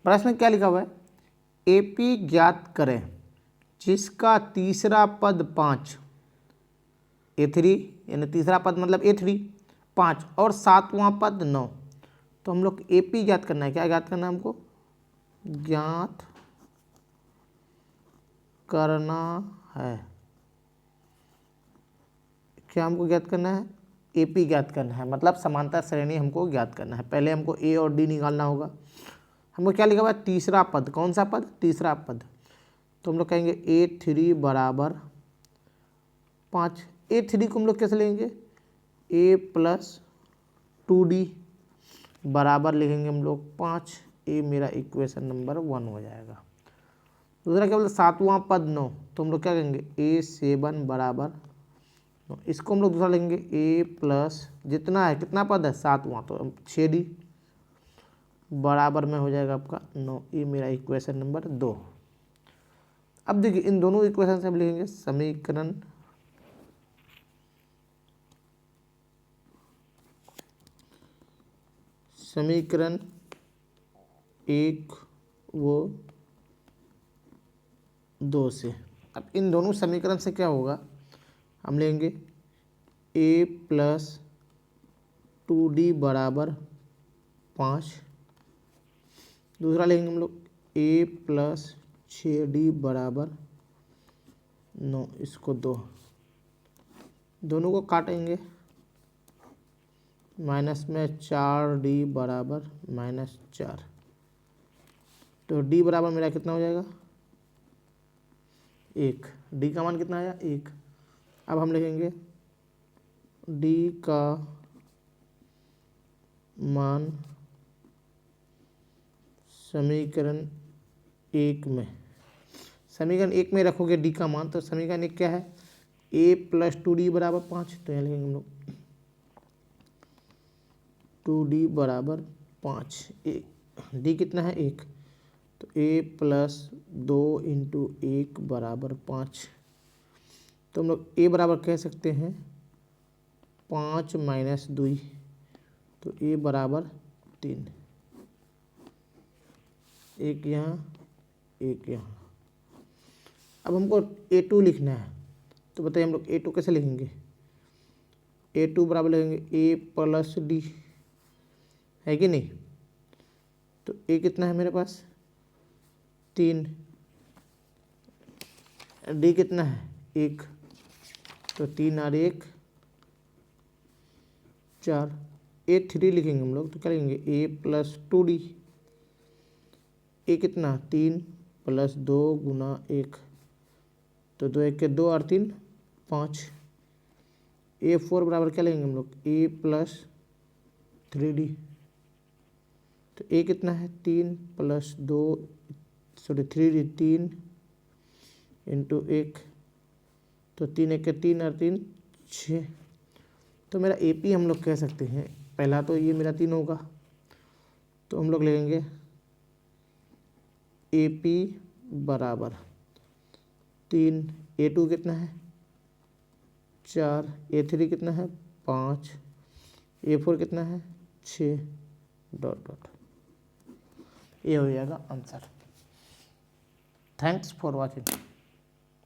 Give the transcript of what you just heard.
प्रश्न क्या लिखा हुआ है, एपी ज्ञात करें जिसका तीसरा पद 5, A3 यानी तीसरा पद मतलब A3 5 और सातवां पद 9। तो हम लोग एपी ज्ञात करना है। क्या ज्ञात करना है हमको? ज्ञात करना है। क्या हमको ज्ञात करना है? एपी ज्ञात करना है, मतलब समांतर श्रेणी हमको ज्ञात करना है। पहले हमको ए और डी निकालना होगा। हमको क्या लिखा हुआ है? तीसरा पद। कौन सा पद? तीसरा पद। तो हम लोग कहेंगे A3 बराबर 5। A3 को हम लोग कैसे लेंगे? A प्लस 2D बराबर लिखेंगे हम लोग 5। ये मेरा इक्वेशन नंबर 1 हो जाएगा। दूसरा क्या बोलते? सातवां पद 9। तो हम लोग क्या कहेंगे? A7 बराबर 9। इसको हम लोग दूसरा लेंगे A प्लस जितना है, कितना पद है? सातवां, तो 6D बराबर में हो जाएगा आपका 9। ये मेरा इक्वेशन नंबर 2। अब देखिए इन दोनों इक्वेशन से हम लिखेंगे समीकरण 1 व 2 से। अब इन दोनों समीकरण से क्या होगा? हम लेंगे A प्लस 2D बराबर 5। दूसरा लेंगे हम लोग A प्लस 6D बराबर 9। इसको 2, दोनों को काटेंगे, माइनस में 4D बराबर -4। तो D बराबर मेरा कितना हो जाएगा? 1। D का मान कितना आया? 1। अब हम लिखेंगे D का मान समीकरण 1 में, समीकरण 1 में रखोगे D का मान, तो समीकरण 1 क्या है? A प्लस 2D बराबर 5। तो यहाँ लिखेंगे हम लोग 2D बराबर 5। D कितना है? 1। तो A प्लस 2 इंटू 1 बराबर 5। तो हम लोग A बराबर कह सकते हैं 5 माइनस 2। तो A बराबर 3। एक यहाँ, एक यहाँ। अब हमको A2 लिखना है। तो बताइए हम लोग A2 कैसे लिखेंगे? A2 बराबर लिखेंगे A प्लस D, है कि नहीं? तो A कितना है मेरे पास? 3। D कितना है? 1। तो 3 और 1 4। A3 लिखेंगे हम लोग। तो क्या लिखेंगे? A plus 2D। A कितना? 3 प्लस 2 गुना 1। तो 2 1 के 2 और 3 5। A4 बराबर क्या लेंगे हम लोग? A plus 3D। तो A कितना है? 3 प्लस 2 3D 3 इंटू 1। तो 3 1 के 3 और 3 6। तो मेरा AP हम लोग कह सकते हैं, पहला तो ये मेरा 3 होगा। तो हम लोग लेंगे AP बराबर 3। A2 कितना है? 4। A3 कितना है? 5। A4 कितना है? 6 ... ये हो जाएगा आंसर। Thanks for watching.